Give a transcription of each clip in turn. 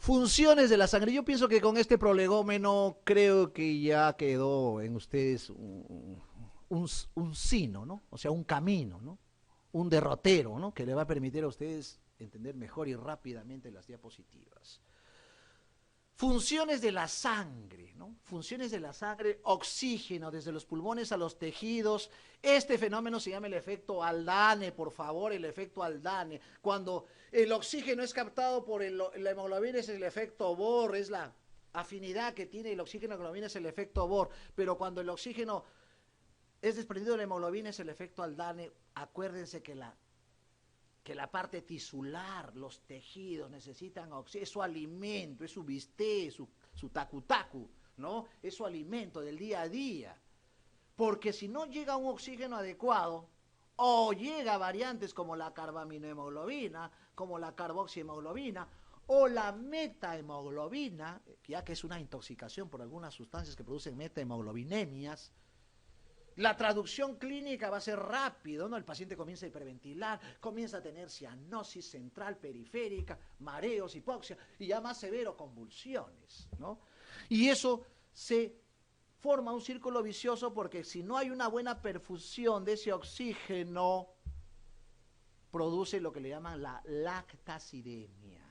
Funciones de la sangre. Yo pienso que con este prolegómeno creo que ya quedó en ustedes un sino, ¿no? O sea, un camino, ¿no? Un derrotero, ¿no? Que le va a permitir a ustedes entender mejor y rápidamente las diapositivas. Funciones de la sangre, ¿no? Funciones de la sangre, oxígeno desde los pulmones a los tejidos. Este fenómeno se llama el efecto Haldane, por favor, el efecto Haldane. Cuando el oxígeno es captado por la hemoglobina es el efecto Bohr, es la afinidad que tiene el oxígeno a la hemoglobina, es el efecto Bohr. Pero cuando el oxígeno es desprendido de la hemoglobina es el efecto Haldane. Acuérdense que la parte tisular, los tejidos necesitan oxígeno, es su alimento, es su bistec, su tacu-tacu, ¿no? Es su alimento del día a día. Porque si no llega un oxígeno adecuado, o llega variantes como la carbaminohemoglobina, como la carboxihemoglobina, o la metahemoglobina, ya que es una intoxicación por algunas sustancias que producen metahemoglobinemias, la traducción clínica va a ser rápido, ¿no? El paciente comienza a hiperventilar, comienza a tener cianosis central periférica, mareos, hipoxia y ya más severo convulsiones, ¿no? Y eso se forma un círculo vicioso porque si no hay una buena perfusión de ese oxígeno, produce lo que le llaman la lactacidemia.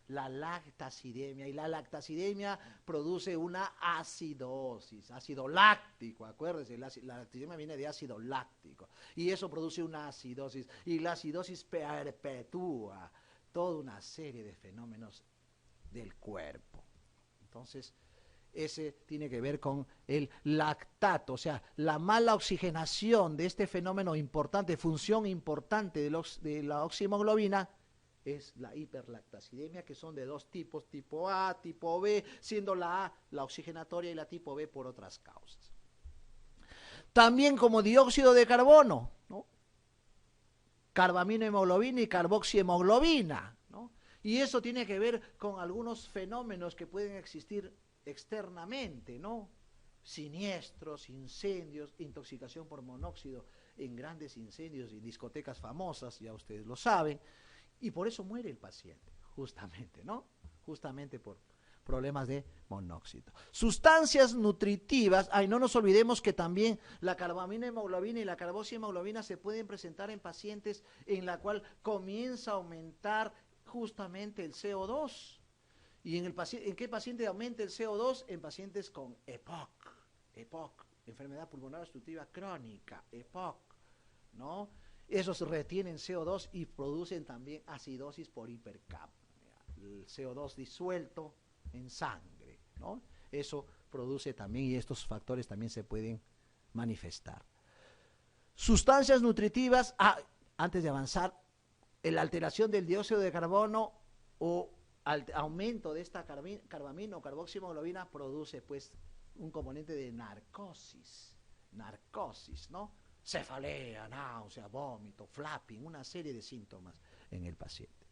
La lactacidemia, y la lactacidemia produce una acidosis, ácido láctico, acuérdense, la lactacidemia viene de ácido láctico, y eso produce una acidosis, y la acidosis perpetúa toda una serie de fenómenos del cuerpo. Entonces, ese tiene que ver con el lactato, o sea, la mala oxigenación de este fenómeno importante, función importante de la oxihemoglobina, es la hiperlactacidemia, que son de dos tipos, tipo A, tipo B, siendo la A la oxigenatoria y la tipo B por otras causas. También como dióxido de carbono, ¿no? Carbaminohemoglobina y carboxihemoglobina, ¿no? Y eso tiene que ver con algunos fenómenos que pueden existir externamente, ¿no? Siniestros, incendios, intoxicación por monóxido en grandes incendios y discotecas famosas, ya ustedes lo saben. Y por eso muere el paciente, justamente, ¿no? Justamente por problemas de monóxido. Sustancias nutritivas, no nos olvidemos que también la carbaminohemoglobina y la carboxihemoglobina se pueden presentar en pacientes en la cual comienza a aumentar justamente el CO2. ¿Y en qué paciente aumenta el CO2? En pacientes con EPOC, enfermedad pulmonar obstructiva crónica, EPOC, ¿no? Esos retienen CO2 y producen también acidosis por hipercapnia, el CO2 disuelto en sangre, ¿no? Eso produce también, y estos factores también se pueden manifestar. Sustancias nutritivas, antes de avanzar, la alteración del dióxido de carbono o aumento de esta carbamina o carboxihemoglobina produce pues un componente de narcosis, ¿no? Cefalea, náusea, vómito, flapping, una serie de síntomas en el paciente.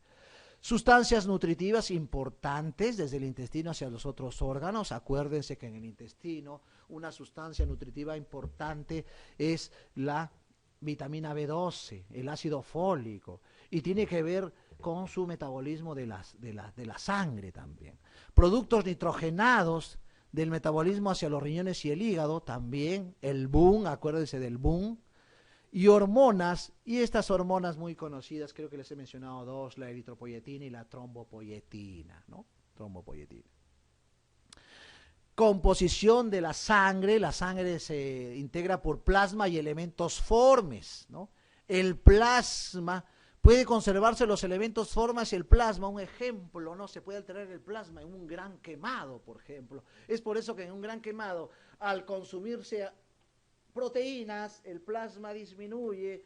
Sustancias nutritivas importantes desde el intestino hacia los otros órganos. Acuérdense que en el intestino una sustancia nutritiva importante es la vitamina B12, el ácido fólico, y tiene que ver con su metabolismo de la sangre también. Productos nitrogenados del metabolismo hacia los riñones y el hígado, también el BUN, acuérdense del BUN, y hormonas, y estas hormonas muy conocidas, creo que les he mencionado dos, la eritropoyetina y la trombopoyetina, ¿no? Trombopoyetina. Composición de la sangre se integra por plasma y elementos formes, ¿no? El plasma puede conservarse los elementos formas y el plasma, un ejemplo, ¿no? Se puede alterar el plasma en un gran quemado, por ejemplo. Es por eso que en un gran quemado, al consumirse proteínas, el plasma disminuye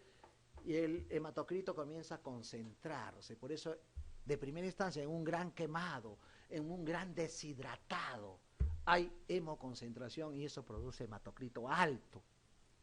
y el hematocrito comienza a concentrarse. Por eso, de primera instancia, en un gran quemado, en un gran deshidratado, hay hemoconcentración y eso produce hematocrito alto,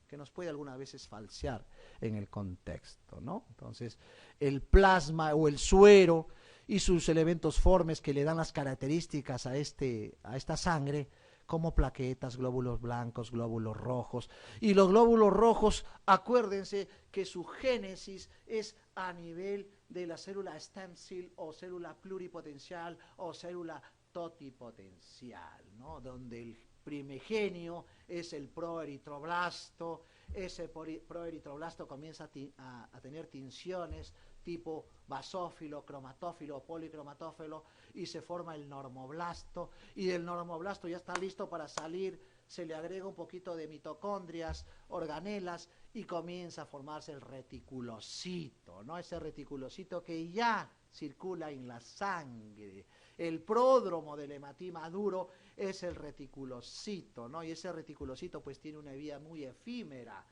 que nos puede algunas veces falsear en el contexto, ¿no? Entonces, el plasma o el suero y sus elementos formes que le dan las características a esta sangre, como plaquetas, glóbulos blancos, glóbulos rojos. Y los glóbulos rojos, acuérdense que su génesis es a nivel de la célula stem cell o célula pluripotencial o célula totipotencial, ¿no? Donde el primigenio es el proeritroblasto, ese proeritroblasto comienza a tener tinciones tipo basófilo, cromatófilo o policromatófilo y se forma el normoblasto, y del normoblasto ya está listo para salir, se le agrega un poquito de mitocondrias, organelas y comienza a formarse el reticulocito, ¿no? Ese reticulocito que ya circula en la sangre. El pródromo del hematí maduro es el reticulocito, ¿no? Y ese reticulocito pues tiene una vida muy efímera.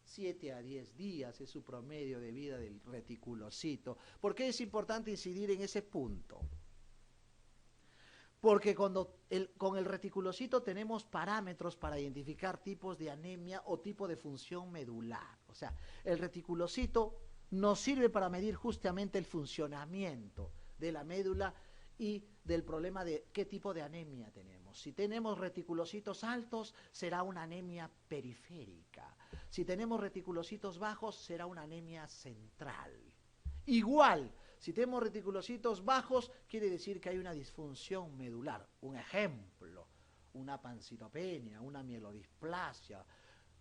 7 a 10 días es su promedio de vida del reticulocito. ¿Por qué es importante incidir en ese punto? Porque con el reticulocito tenemos parámetros para identificar tipos de anemia o tipo de función medular. O sea, el reticulocito nos sirve para medir justamente el funcionamiento de la médula y del problema de qué tipo de anemia tenemos. Si tenemos reticulocitos altos, será una anemia periférica. Si tenemos reticulocitos bajos, será una anemia central. Igual, si tenemos reticulocitos bajos, quiere decir que hay una disfunción medular. Un ejemplo, una pancitopenia, una mielodisplasia,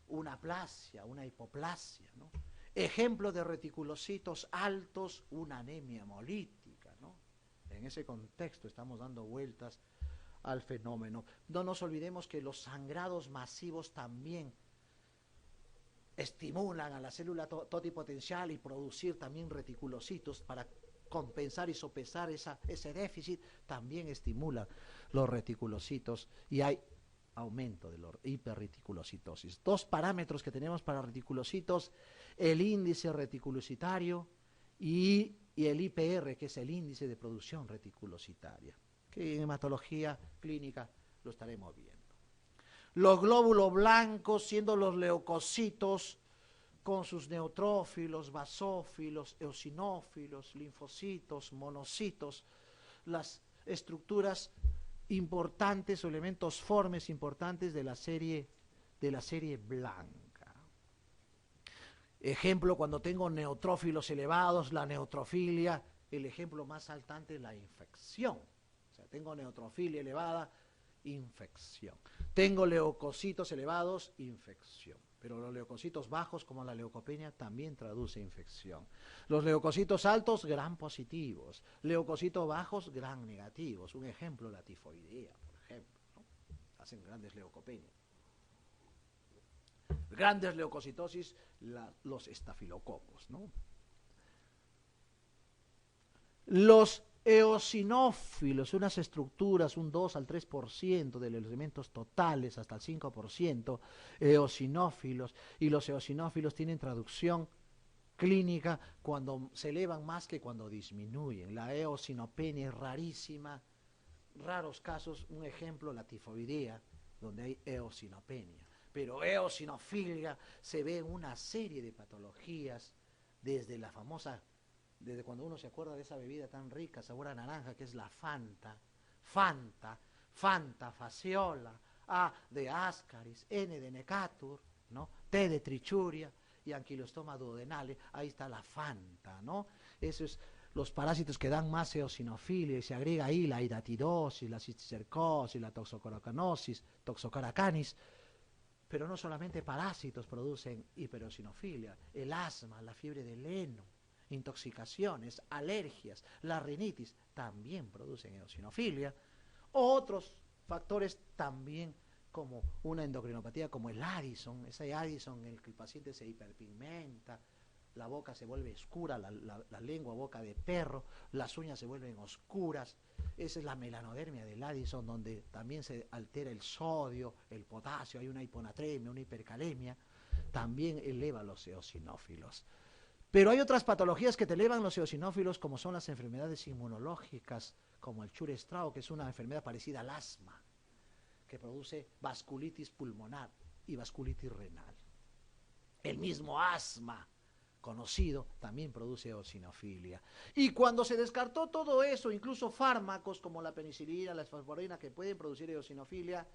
una aplasia, una hipoplasia, ¿no? Ejemplo de reticulocitos altos, una anemia hemolítica, ¿no? En ese contexto estamos dando vueltas al fenómeno. No nos olvidemos que los sangrados masivos también estimulan a la célula totipotencial y producir también reticulocitos para compensar y sopesar ese déficit, también estimulan los reticulocitos y hay aumento de la hiperreticulocitosis. Dos parámetros que tenemos para reticulocitos, el índice reticulocitario y el IPR, que es el índice de producción reticulocitaria, que en hematología clínica lo estaremos viendo. Los glóbulos blancos, siendo los leucocitos, con sus neutrófilos, basófilos, eosinófilos, linfocitos, monocitos, las estructuras importantes o elementos formes importantes de la serie blanca. Ejemplo, cuando tengo neutrófilos elevados, la neutrofilia, el ejemplo más saltante es la infección. O sea, tengo neutrofilia elevada, infección. Tengo leucocitos elevados, infección. Pero los leucocitos bajos, como la leucopenia, también traduce infección. Los leucocitos altos, gran positivos. Leucocitos bajos, gran negativos. Un ejemplo, la tifoidea, por ejemplo, ¿no? Hacen grandes leucopenias. Grandes leucocitosis, los estafilococos, ¿no? Los eosinófilos, unas estructuras, un 2 al 3% de los elementos totales, hasta el 5%, eosinófilos, y los eosinófilos tienen traducción clínica cuando se elevan más que cuando disminuyen. La eosinopenia es rarísima, raros casos, un ejemplo, la tifoidea, donde hay eosinopenia. Pero eosinofilia se ve en una serie de patologías, desde la famosa, desde cuando uno se acuerda de esa bebida tan rica, sabor a naranja, que es la Fanta, Fasciola, A de Ascaris, N de Necatur, ¿no? T de Trichuria y Ankylostoma duodenale, ahí está la Fanta, ¿no? Eso es los parásitos que dan más eosinofilia, y se agrega ahí la hidatidosis, la cisticercosis, la toxocoroconosis, toxocaracanis. Pero no solamente parásitos producen hipereosinofilia, el asma, la fiebre del heno, intoxicaciones, alergias, la rinitis también producen eosinofilia. Otros factores también, como una endocrinopatía, como el Addison, ese Addison en el que el paciente se hiperpigmenta, la boca se vuelve oscura, la lengua, boca de perro, las uñas se vuelven oscuras. Esa es la melanodermia del Addison, donde también se altera el sodio, el potasio, hay una hiponatremia, una hipercalemia, también eleva los eosinófilos. Pero hay otras patologías que te elevan los eosinófilos, como son las enfermedades inmunológicas, como el Church-Strauss, que es una enfermedad parecida al asma, que produce vasculitis pulmonar y vasculitis renal. El mismo asma conocido también produce eosinofilia. Y cuando se descartó todo eso, incluso fármacos como la penicilina, la esfosforina, que pueden producir eosinofilia,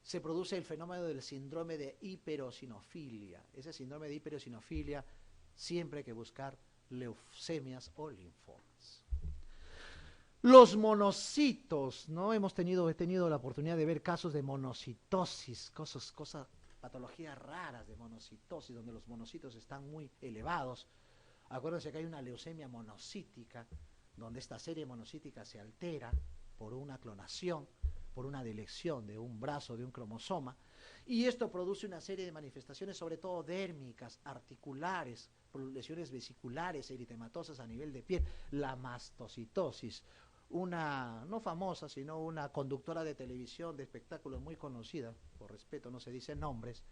se produce el fenómeno del síndrome de hiperosinofilia. Ese síndrome de hiperosinofilia, siempre hay que buscar leucemias o linfomas. Los monocitos, ¿no? He tenido la oportunidad de ver casos de monocitosis, patologías raras de monocitosis, donde los monocitos están muy elevados. Acuérdense que hay una leucemia monocítica, donde esta serie monocítica se altera por una clonación, por una delección de un brazo, de un cromosoma, y esto produce una serie de manifestaciones, sobre todo dérmicas, articulares, lesiones vesiculares, eritematosas a nivel de piel, la mastocitosis. Una, no famosa, sino una conductora de televisión, de espectáculos muy conocida, por respeto no se dicen nombres,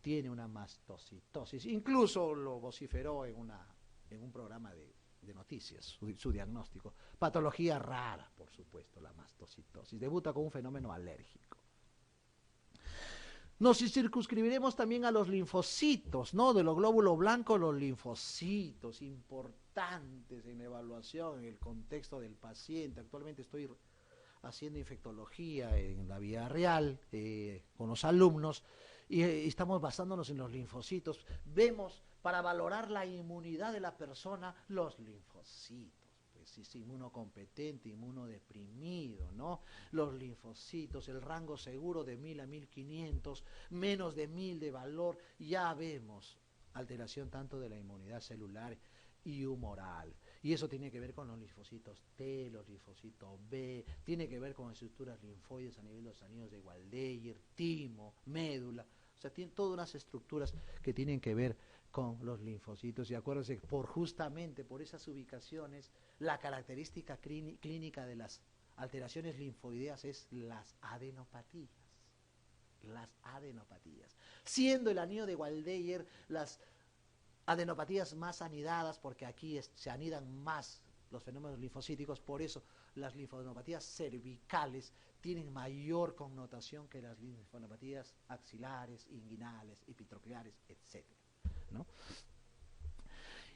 tiene una mastocitosis. Incluso lo vociferó en un programa de noticias, su diagnóstico. Patología rara, por supuesto, la mastocitosis. Debuta con un fenómeno alérgico. Nos circunscribiremos también a los linfocitos, ¿no? De los glóbulos blancos, los linfocitos, importantes en la evaluación, en el contexto del paciente. Actualmente estoy haciendo infectología en la vida real con los alumnos y estamos basándonos en los linfocitos. Vemos, para valorar la inmunidad de la persona, los linfocitos. Si es inmunocompetente, inmunodeprimido, ¿no? Los linfocitos, el rango seguro de 1000 a 1500, menos de 1000 de valor, ya vemos alteración tanto de la inmunidad celular y humoral. Y eso tiene que ver con los linfocitos T, los linfocitos B, tiene que ver con estructuras linfoides a nivel de los anillos de Waldeyer, timo, médula. O sea, tiene todas unas estructuras que tienen que ver con los linfocitos. Y acuérdense, justamente por esas ubicaciones, la característica clínica de las alteraciones linfoideas es las adenopatías. Las adenopatías. Siendo el anillo de Waldeyer las adenopatías más anidadas, porque aquí se anidan más los fenómenos linfocíticos, por eso las linfadenopatías cervicales tienen mayor connotación que las linfadenopatías axilares, inguinales, epitrocleares, etc., ¿no?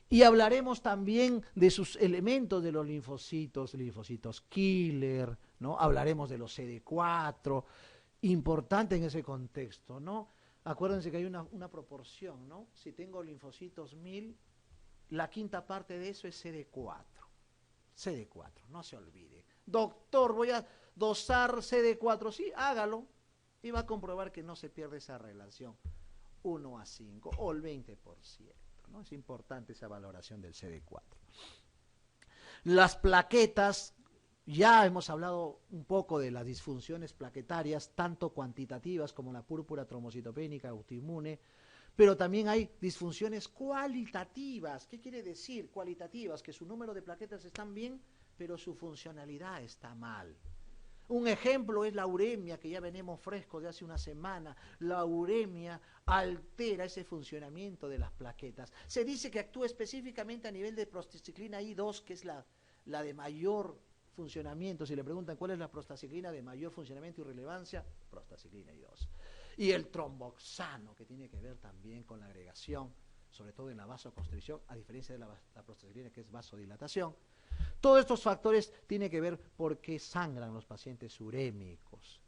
Y hablaremos también de sus elementos de los linfocitos killer, ¿no? Hablaremos de los CD4, importante en ese contexto, ¿no? Acuérdense que hay una proporción, ¿no? Si tengo linfocitos 1000, la quinta parte de eso es CD4. CD4, no se olvide. Doctor, voy a dosar CD4, sí, hágalo. Y va a comprobar que no se pierde esa relación 1 a 5 o el 20%, ¿no? Es importante esa valoración del CD4. Las plaquetas, ya hemos hablado un poco de las disfunciones plaquetarias, tanto cuantitativas como la púrpura trombocitopénica autoinmune, pero también hay disfunciones cualitativas. ¿Qué quiere decir cualitativas? Que su número de plaquetas están bien, pero su funcionalidad está mal. Un ejemplo es la uremia, que ya venimos frescos de hace una semana. La uremia altera ese funcionamiento de las plaquetas. Se dice que actúa específicamente a nivel de prostaciclina I2, que es la de mayor funcionamiento. Si le preguntan cuál es la prostaciclina de mayor funcionamiento y relevancia, prostaciclina I2. Y el tromboxano, que tiene que ver también con la agregación, sobre todo en la vasoconstricción, a diferencia de la prostaciclina, que es vasodilatación. Todos estos factores tienen que ver por qué sangran los pacientes urémicos.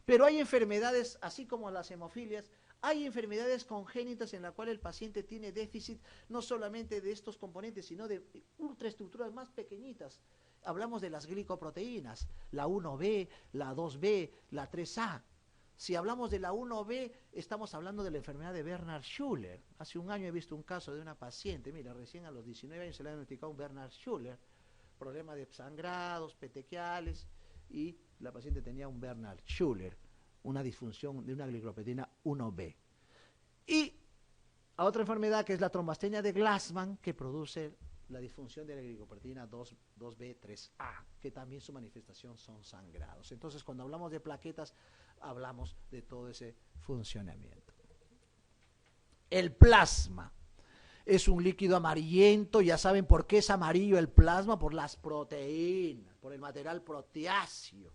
Pero hay enfermedades, así como las hemofilias, hay enfermedades congénitas en las cuales el paciente tiene déficit no solamente de estos componentes, sino de ultraestructuras más pequeñitas. Hablamos de las glicoproteínas, la 1B, la 2B, la 3A. Si hablamos de la 1B, estamos hablando de la enfermedad de Bernard-Schüller. Hace un año he visto un caso de una paciente, mira, recién a los 19 años se le ha diagnosticado un Bernard-Schüller, problema de sangrados, petequiales, y la paciente tenía un Bernard-Schüller, una disfunción de una glicoproteína 1B. Y a otra enfermedad que es la trombastenia de Glassman, que produce la disfunción de la glicoproteína 2B, 3A, que también su manifestación son sangrados. Entonces, cuando hablamos de plaquetas, hablamos de todo ese funcionamiento. El plasma es un líquido amarillento, ya saben por qué es amarillo el plasma, por las proteínas, por el material proteáceo,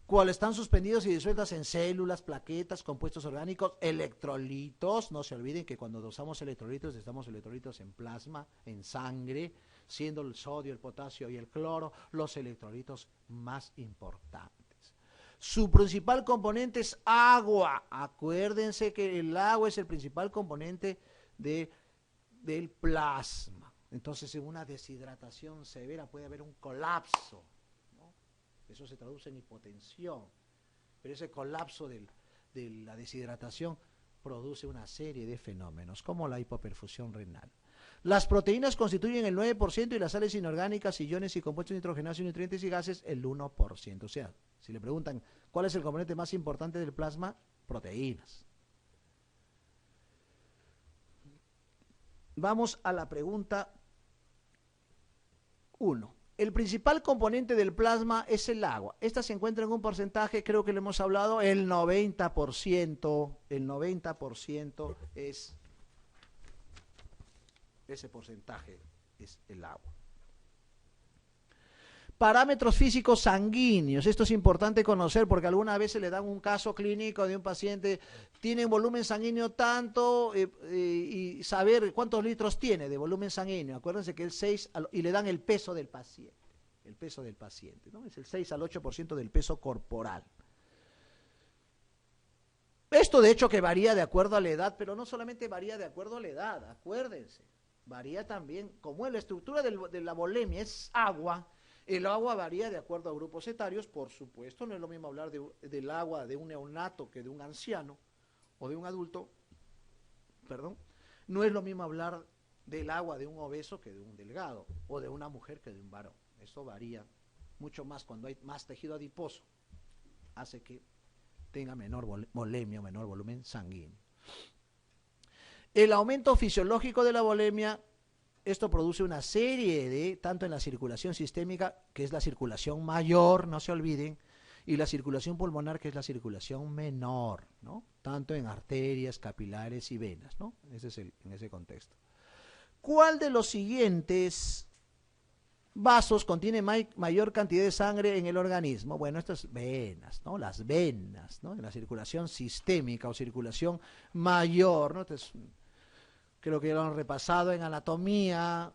cuales están suspendidos y disueltas en células, plaquetas, compuestos orgánicos, electrolitos. No se olviden que cuando dosamos electrolitos, estamos electrolitos en plasma, en sangre, siendo el sodio, el potasio y el cloro los electrolitos más importantes. Su principal componente es agua. Acuérdense que el agua es el principal componente del plasma. Entonces, en una deshidratación severa puede haber un colapso, ¿no? Eso se traduce en hipotensión, pero ese colapso de la deshidratación produce una serie de fenómenos, como la hipoperfusión renal. Las proteínas constituyen el 9% y las sales inorgánicas, iones y compuestos nitrogenados y nutrientes y gases el 1%. O sea, si le preguntan cuál es el componente más importante del plasma, proteínas. Vamos a la pregunta 1. El principal componente del plasma es el agua. Esta se encuentra en un porcentaje, creo que le hemos hablado, el 90%. El 90% es, ese porcentaje es el agua. Parámetros físicos sanguíneos. Esto es importante conocer porque algunas veces le dan un caso clínico de un paciente, tiene volumen sanguíneo tanto y saber cuántos litros tiene de volumen sanguíneo. Acuérdense que el 6 y le dan el peso del paciente. El peso del paciente, ¿no? Es el 6 al 8% del peso corporal. Esto de hecho que varía de acuerdo a la edad, pero no solamente varía de acuerdo a la edad, acuérdense. Varía también, como es la estructura de la volemia, es agua. El agua varía de acuerdo a grupos etarios, por supuesto, no es lo mismo hablar del agua de un neonato que de un anciano o de un adulto, perdón, no es lo mismo hablar del agua de un obeso que de un delgado, o de una mujer que de un varón. Eso varía mucho más cuando hay más tejido adiposo, hace que tenga menor volemia o menor volumen sanguíneo. El aumento fisiológico de la volemia, esto produce una serie de, tanto en la circulación sistémica, que es la circulación mayor, no se olviden, y la circulación pulmonar, que es la circulación menor, ¿no? Tanto en arterias, capilares y venas, ¿no? Ese es en ese contexto. ¿Cuál de los siguientes vasos contiene mayor cantidad de sangre en el organismo? Bueno, estas venas, ¿no? Las venas, ¿no? En la circulación sistémica o circulación mayor, ¿no? Entonces, creo que ya lo han repasado en anatomía,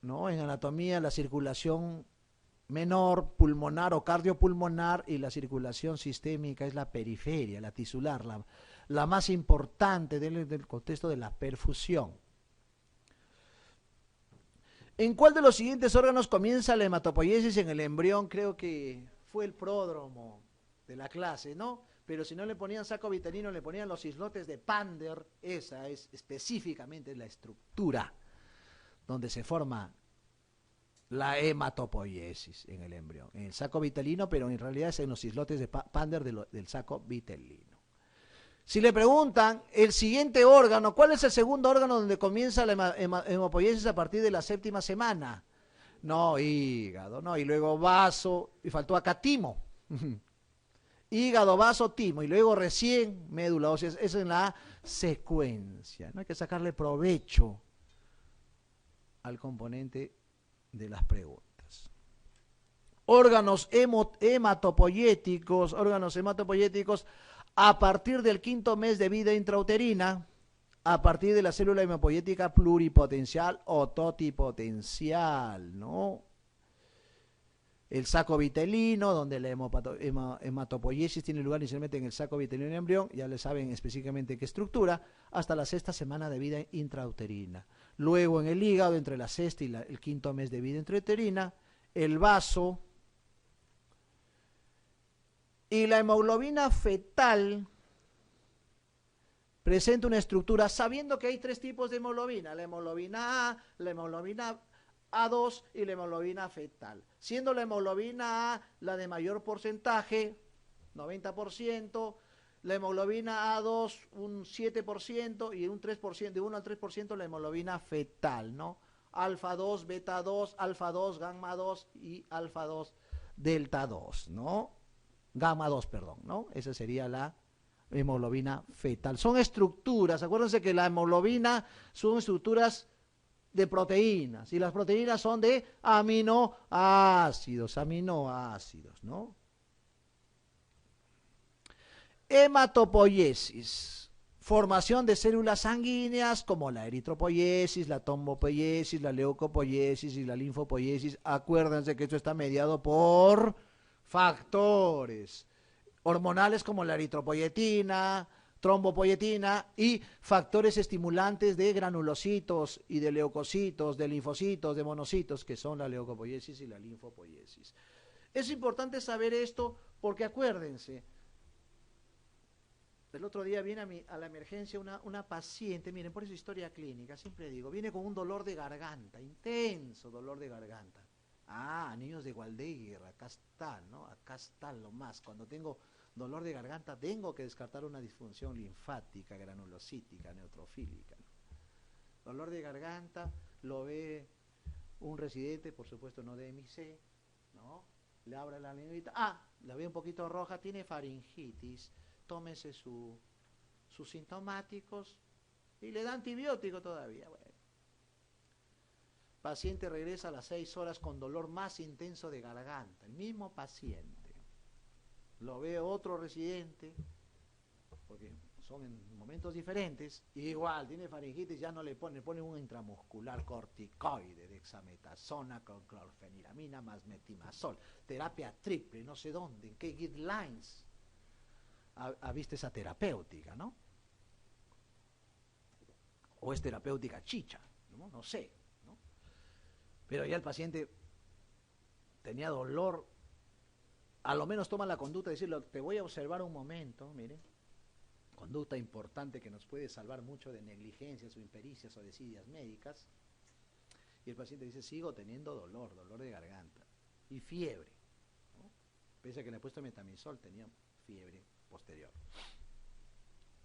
¿no? En anatomía la circulación menor, pulmonar o cardiopulmonar, y la circulación sistémica es la periferia, la tisular, la más importante del contexto de la perfusión. ¿En cuál de los siguientes órganos comienza la hematopoiesis en el embrión? Creo que fue el pródromo de la clase, ¿no? Pero si no le ponían saco vitelino, le ponían los islotes de Pander. Esa es específicamente la estructura donde se forma la hematopoiesis en el embrión. En el saco vitelino, pero en realidad es en los islotes de Pander del saco vitelino. Si le preguntan el siguiente órgano, ¿cuál es el segundo órgano donde comienza la hematopoiesis a partir de la 7ª semana? No, hígado, no, y luego vaso, y faltó acá timo. Hígado, vaso, timo, y luego recién médula ósea. Eso es en la secuencia. No hay que sacarle provecho al componente de las preguntas. Órganos hematopoyéticos a partir del 5º mes de vida intrauterina, a partir de la célula hematopoyética pluripotencial o totipotencial, ¿no? El saco vitelino, donde la hematopoiesis tiene lugar inicialmente en el saco vitelino en embrión, ya le saben específicamente qué estructura, hasta la 6ª semana de vida intrauterina. Luego en el hígado, entre la 6ª y el 5º mes de vida intrauterina, el vaso y la hemoglobina fetal presenta una estructura, sabiendo que hay 3 tipos de hemoglobina, la hemoglobina A, la hemoglobina A2 y la hemoglobina fetal, siendo la hemoglobina A la de mayor porcentaje, 90%, la hemoglobina A2 un 7% y un 3%, de 1 al 3% la hemoglobina fetal, ¿no? Alfa 2, beta 2, alfa 2, gamma 2 y alfa 2, delta 2, ¿no? Gamma 2, perdón, ¿no? Esa sería la hemoglobina fetal. Son estructuras, acuérdense que la hemoglobina son estructuras de proteínas, y las proteínas son de aminoácidos, ¿no? Hematopoiesis, formación de células sanguíneas como la eritropoiesis, la trombopoiesis, la leucopoiesis y la linfopoiesis. Acuérdense que esto está mediado por factores hormonales como la eritropoyetina, trombopoyetina y factores estimulantes de granulocitos y de leucocitos, de linfocitos, de monocitos, que son la leucopoiesis y la linfopoiesis. Es importante saber esto porque acuérdense, el otro día viene a la emergencia una paciente, miren, por eso historia clínica, siempre digo, viene con un dolor de garganta, intenso dolor de garganta. Ah, niños de Waldeguer, acá está, ¿no? Acá está lo más. Cuando tengo dolor de garganta, tengo que descartar una disfunción linfática, granulocítica, neutrofílica, ¿no? Dolor de garganta, lo ve un residente, por supuesto no de MIC, ¿no? Le abre la lengüita, la ve un poquito roja, tiene faringitis, tómese sus sintomáticos y le da antibiótico todavía. Bueno. Paciente regresa a las 6 horas con dolor más intenso de garganta, el mismo paciente. Lo ve otro residente, porque son en momentos diferentes, igual, tiene faringitis, ya no le pone un intramuscular corticoide, dexametasona con clorfeniramina más metimazol, terapia triple, no sé dónde, en qué guidelines ha visto esa terapéutica, ¿no? O es terapéutica chicha, ¿no? No sé, ¿no? Pero ya el paciente tenía dolor, a lo menos toma la conducta de decirle, te voy a observar un momento, mire, conducta importante que nos puede salvar mucho de negligencias o impericias o desidias médicas, y el paciente dice, sigo teniendo dolor de garganta, y fiebre, ¿no? Pese a que le he puesto metamizol, tenía fiebre posterior.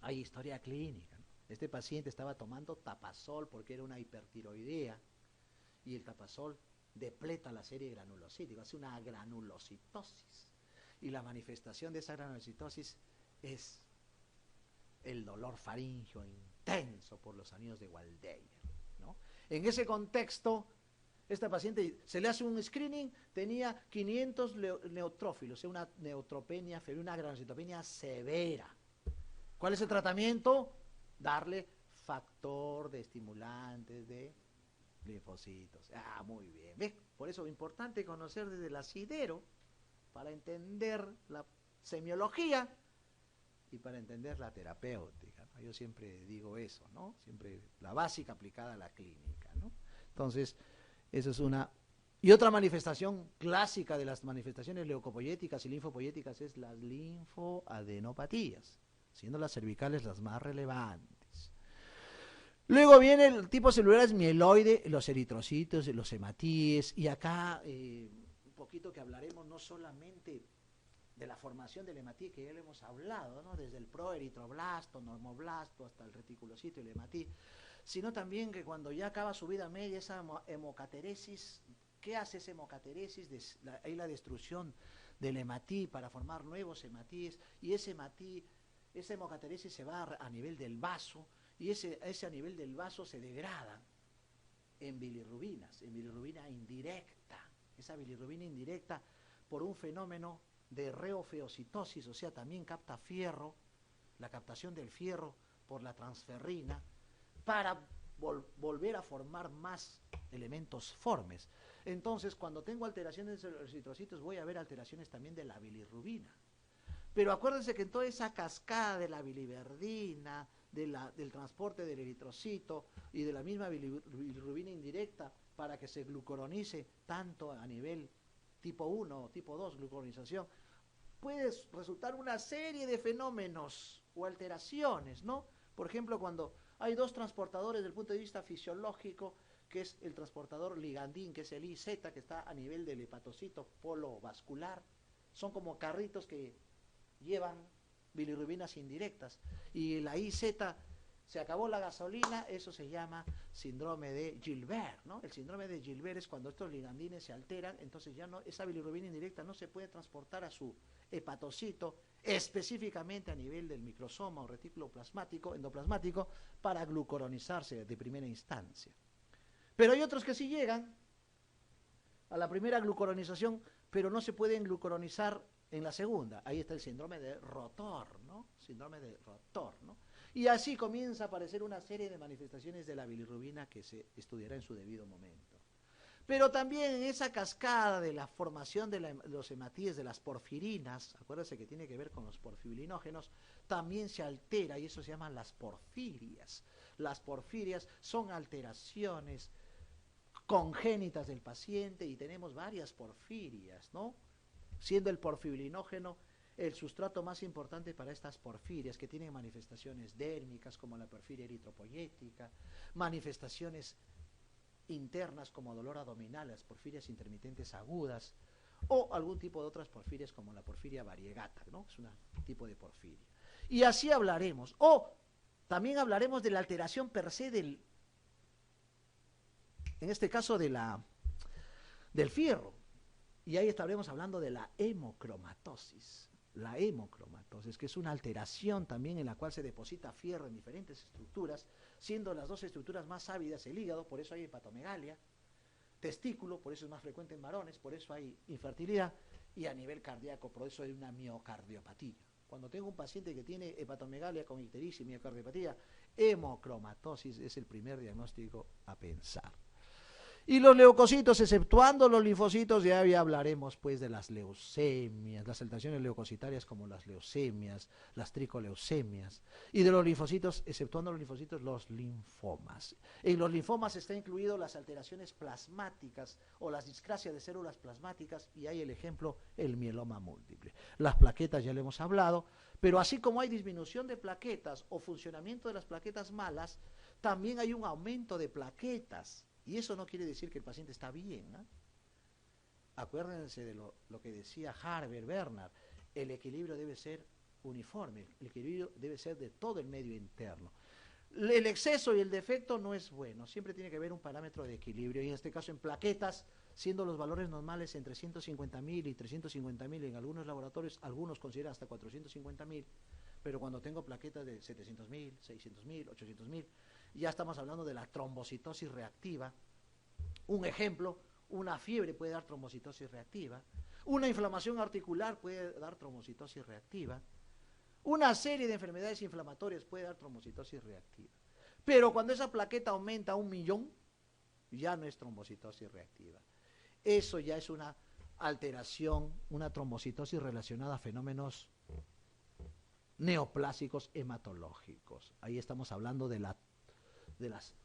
Hay historia clínica, ¿no? Este paciente estaba tomando tapazol porque era una hipertiroidea, y el tapazol depleta la serie granulocítica, hace una granulocitosis, y la manifestación de esa granulocitosis es el dolor faríngeo intenso por los anillos de Waldeyer, ¿no? En ese contexto, esta paciente se le hace un screening, tenía 500 neutrófilos, una neutropenia febril, una granulocitopenia severa. ¿Cuál es el tratamiento? Darle factor de estimulantes de linfocitos. Muy bien. ¿Ves? Por eso es importante conocer desde el asidero para entender la semiología y para entender la terapéutica, ¿no? Yo siempre digo eso, ¿no? Siempre la básica aplicada a la clínica, ¿no? Entonces, eso es una. Y otra manifestación clásica de las manifestaciones leucopoyéticas y linfopoyéticas es las linfoadenopatías, siendo las cervicales las más relevantes. Luego viene el tipo celular mieloide, los eritrocitos, los hematíes, y acá un poquito que hablaremos no solamente de la formación del hematí, que ya lo hemos hablado, ¿no? Desde el proeritroblasto, normoblasto, hasta el reticulocito y el hematí, sino también que cuando ya acaba su vida media, esa hemocateresis, ¿qué hace esa hemocateresis? Hay la destrucción del hematí para formar nuevos hematíes, y ese hematí, esa hemocateresis se va a nivel del vaso, y ese a nivel del vaso se degrada en bilirrubinas, en bilirrubina indirecta. Esa bilirrubina indirecta, por un fenómeno de reofeocitosis, o sea, también capta fierro, la captación del fierro por la transferrina, para volver a formar más elementos formes. Entonces, cuando tengo alteraciones de los eritrocitos, voy a ver alteraciones también de la bilirrubina. Pero acuérdense que en toda esa cascada de la biliverdina, del transporte del eritrocito y de la misma bilirrubina indirecta para que se glucuronice tanto a nivel tipo 1 o tipo 2, glucuronización, puede resultar una serie de fenómenos o alteraciones, ¿no? Por ejemplo, cuando hay dos transportadores desde el punto de vista fisiológico, que es el transportador ligandín, que es el IZ, que está a nivel del hepatocito polo vascular, son como carritos que llevan bilirrubinas indirectas, y la IZ, se acabó la gasolina, eso se llama síndrome de Gilbert, ¿no? El síndrome de Gilbert es cuando estos ligandines se alteran, entonces ya no, esa bilirrubina indirecta no se puede transportar a su hepatocito, específicamente a nivel del microsoma o retículo plasmático, endoplasmático, para glucuronizarse de primera instancia. Pero hay otros que sí llegan a la primera glucuronización, pero no se pueden glucuronizar en la segunda. Ahí está el síndrome de Rotor, ¿no? Síndrome de Rotor, ¿no? Y así comienza a aparecer una serie de manifestaciones de la bilirrubina que se estudiará en su debido momento. Pero también en esa cascada de la formación de los hematíes, de las porfirinas, acuérdense que tiene que ver con los porfirinógenos, también se altera y eso se llaman las porfirias. Las porfirias son alteraciones congénitas del paciente y tenemos varias porfirias, ¿no? Siendo el porfirinógeno el sustrato más importante para estas porfirias, que tienen manifestaciones dérmicas como la porfiria eritropoyética, manifestaciones internas como dolor abdominal, las porfirias intermitentes agudas, o algún tipo de otras porfirias como la porfiria variegata, ¿no? Es un tipo de porfiria. Y así hablaremos. O también hablaremos de la alteración per se del, en este caso del fierro. Y ahí estaremos hablando de la hemocromatosis. La hemocromatosis, que es una alteración también en la cual se deposita fierro en diferentes estructuras, siendo las dos estructuras más ávidas el hígado, por eso hay hepatomegalia, testículo, por eso es más frecuente en varones, por eso hay infertilidad, y a nivel cardíaco, por eso hay una miocardiopatía. Cuando tengo un paciente que tiene hepatomegalia con ictericia y miocardiopatía, hemocromatosis es el primer diagnóstico a pensar. Y los leucocitos, exceptuando los linfocitos, ya hablaremos pues de las leucemias, las alteraciones leucocitarias como las leucemias, las tricoleucemias, y de los linfocitos, exceptuando los linfocitos, los linfomas. En los linfomas está incluido las alteraciones plasmáticas o las discrasias de células plasmáticas, y hay el ejemplo, el mieloma múltiple. Las plaquetas ya lo hemos hablado, pero así como hay disminución de plaquetas o funcionamiento de las plaquetas malas, también hay un aumento de plaquetas. Y eso no quiere decir que el paciente está bien, ¿eh? Acuérdense de lo que decía Harvey Bernard, el equilibrio debe ser uniforme, el equilibrio debe ser de todo el medio interno. El exceso y el defecto no es bueno, siempre tiene que haber un parámetro de equilibrio, y en este caso en plaquetas, siendo los valores normales entre 150.000 y 350.000 en algunos laboratorios, algunos consideran hasta 450.000, pero cuando tengo plaquetas de 700.000, 600.000, 800.000, ya estamos hablando de la trombocitosis reactiva. Un ejemplo, una fiebre puede dar trombocitosis reactiva, una inflamación articular puede dar trombocitosis reactiva, una serie de enfermedades inflamatorias puede dar trombocitosis reactiva. Pero cuando esa plaqueta aumenta a 1.000.000, ya no es trombocitosis reactiva. Eso ya es una alteración, una trombocitosis relacionada a fenómenos neoplásicos hematológicos. Ahí estamos hablando de las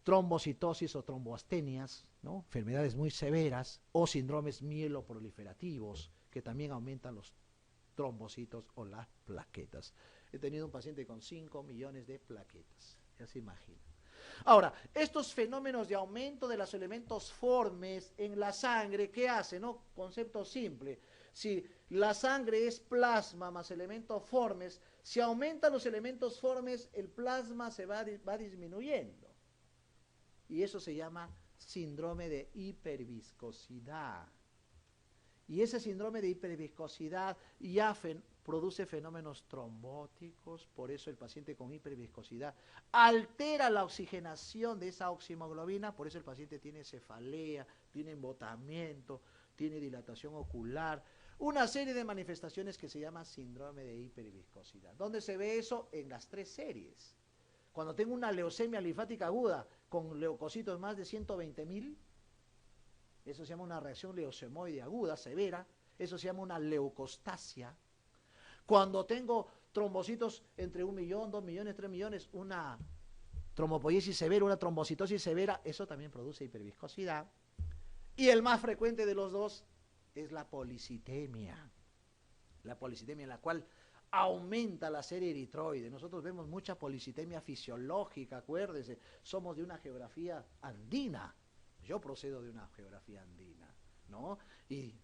trombocitosis o tromboastenias, ¿no? Enfermedades muy severas, o síndromes mieloproliferativos, que también aumentan los trombocitos o las plaquetas. He tenido un paciente con 5 millones de plaquetas, ya se imagina. Ahora, estos fenómenos de aumento de los elementos formes en la sangre, ¿qué hacen? ¿No? Concepto simple. Si la sangre es plasma más elementos formes, si aumentan los elementos formes, el plasma se va disminuyendo. Y eso se llama síndrome de hiperviscosidad. Y ese síndrome de hiperviscosidad ya produce fenómenos trombóticos, por eso el paciente con hiperviscosidad altera la oxigenación de esa oximoglobina, por eso el paciente tiene cefalea, tiene embotamiento, tiene dilatación ocular, una serie de manifestaciones que se llama síndrome de hiperviscosidad. ¿Dónde se ve eso? En las 3 series. Cuando tengo una leucemia linfática aguda con leucocitos más de 120.000, eso se llama una reacción leucemoide aguda, severa, eso se llama una leucostasia. Cuando tengo trombocitos entre 1.000.000, 2.000.000, 3.000.000, una trombopoiesis severa, una trombocitosis severa, eso también produce hiperviscosidad. Y el más frecuente de los dos es la policitemia. La policitemia en la cual aumenta la serie eritroide. Nosotros vemos mucha policitemia fisiológica, acuérdense, somos de una geografía andina. Yo procedo de una geografía andina, ¿no? Y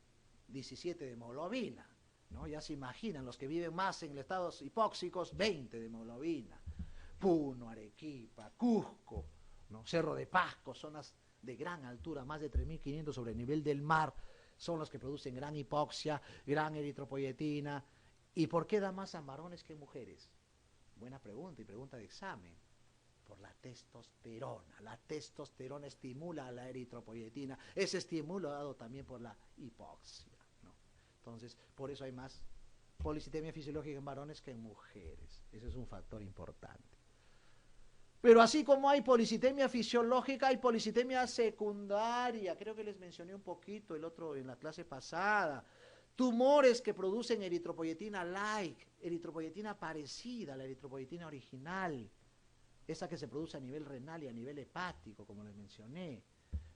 17 de hemoglobina, ¿no? Ya se imaginan, los que viven más en estados hipóxicos, 20 de hemoglobina. Puno, Arequipa, Cusco, ¿no? Cerro de Pasco, zonas de gran altura, más de 3.500 sobre el nivel del mar, son los que producen gran hipoxia, gran eritropoyetina. ¿Y por qué da más a varones que mujeres? Buena pregunta y pregunta de examen. Por la testosterona. La testosterona estimula a la eritropoyetina. Ese estímulo dado también por la hipoxia, ¿no? Entonces, por eso hay más policitemia fisiológica en varones que en mujeres. Ese es un factor importante. Pero así como hay policitemia fisiológica, hay policitemia secundaria. Creo que les mencioné un poquito el otro en la clase pasada. Tumores que producen eritropoyetina-like, eritropoyetina parecida a la eritropoyetina original. Esa que se produce a nivel renal y a nivel hepático, como les mencioné,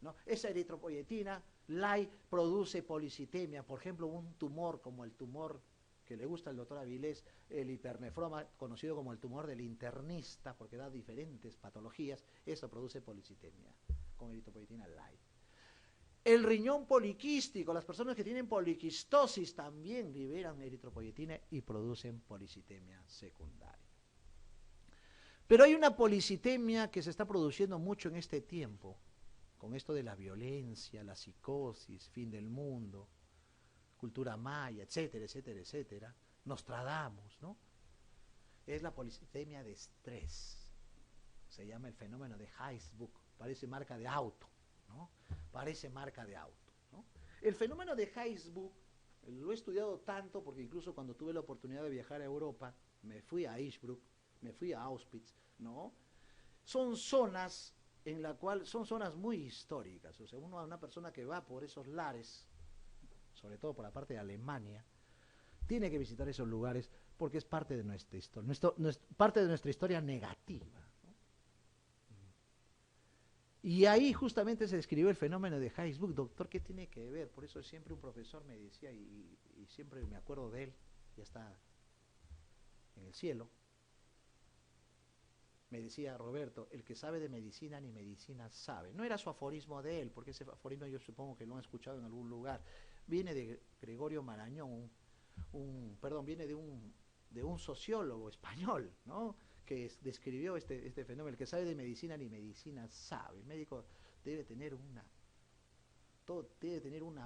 ¿no? Esa eritropoyetina like produce policitemia. Por ejemplo, un tumor como el tumor que le gusta al doctor Avilés, el hipernefroma, conocido como el tumor del internista, porque da diferentes patologías, eso produce policitemia con eritropoyetina light. El riñón poliquístico, las personas que tienen poliquistosis también liberan eritropoyetina y producen policitemia secundaria. Pero hay una policitemia que se está produciendo mucho en este tiempo, con esto de la violencia, la psicosis, fin del mundo, cultura maya, etcétera, etcétera, etcétera, Nostradamus, ¿no? Es la policitemia de estrés. Se llama el fenómeno de Heisbuck, parece marca de auto, ¿no? Parece marca de auto, ¿no? El fenómeno de Heisbuck lo he estudiado tanto porque incluso cuando tuve la oportunidad de viajar a Europa, me fui a Innsbruck, me fui a Auschwitz, ¿no? Son zonas en la cual son zonas muy históricas. O sea, una persona que va por esos lares, sobre todo por la parte de Alemania, tiene que visitar esos lugares porque es parte de nuestra historia, parte de nuestra historia negativa, ¿no? Y ahí justamente se describió el fenómeno de Heisbuck. Doctor, ¿qué tiene que ver? Por eso siempre un profesor me decía, y siempre me acuerdo de él, ya está en el cielo, me decía: Roberto, el que sabe de medicina ni medicina sabe. No era su aforismo de él, porque ese aforismo yo supongo que lo han escuchado en algún lugar. Viene de Gregorio Marañón, viene de un sociólogo español, ¿no? Que describió este fenómeno. El que sabe de medicina ni medicina sabe. El médico debe tener una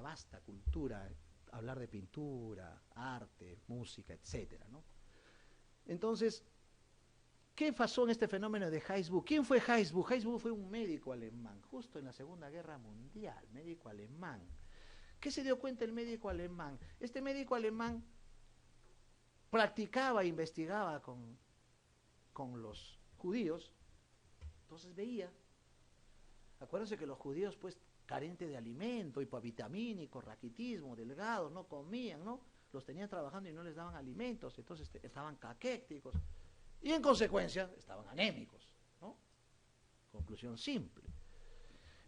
vasta cultura, hablar de pintura, arte, música, etcétera, ¿no? Entonces, ¿qué pasó en este fenómeno de Heisbuck? ¿Quién fue Heisbuck? Heisbuck fue un médico alemán, justo en la Segunda Guerra Mundial, médico alemán. ¿Qué se dio cuenta el médico alemán? Este médico alemán practicaba e investigaba con los judíos, entonces veía, acuérdense que los judíos, pues, carentes de alimento, hipovitamínicos, raquitismo, delgados, no comían, ¿no? Los tenían trabajando y no les daban alimentos, entonces estaban caquéticos. Y en consecuencia estaban anémicos, ¿no? Conclusión simple.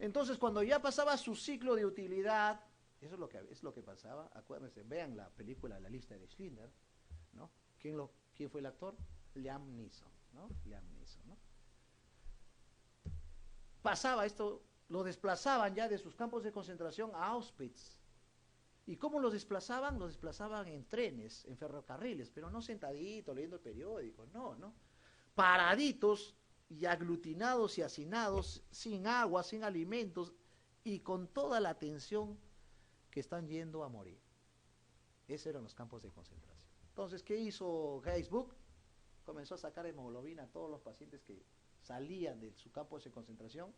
Entonces, cuando ya pasaba su ciclo de utilidad, eso es lo que pasaba. Acuérdense, vean la película La lista de Schindler, ¿no? ¿Quién fue el actor? Liam Neeson, ¿no? Liam Neeson, ¿no? Pasaba esto, lo desplazaban ya de sus campos de concentración a Auschwitz. ¿Y cómo los desplazaban? Los desplazaban en trenes, en ferrocarriles, pero no sentaditos leyendo el periódico, no, ¿no? Paraditos y aglutinados y hacinados, sin agua, sin alimentos y con toda la tensión que están yendo a morir. Esos eran los campos de concentración. Entonces, ¿qué hizo Heisbuck? Comenzó a sacar hemoglobina a todos los pacientes que salían de su campo de concentración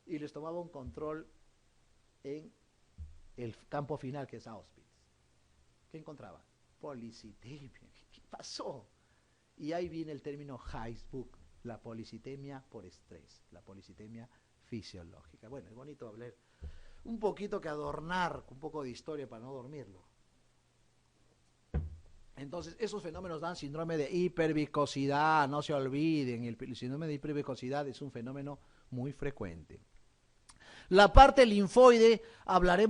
y les tomaba un control en el campo final, que es Auschwitz. ¿Qué encontraba? Policitemia. ¿Qué pasó? Y ahí viene el término Heisbuck, la policitemia por estrés, la policitemia fisiológica. Bueno, es bonito hablar un poquito, que adornar un poco de historia para no dormirlo. Entonces, esos fenómenos dan síndrome de hiperviscosidad, no se olviden, el síndrome de hiperviscosidad es un fenómeno muy frecuente. La parte linfoide, hablaremos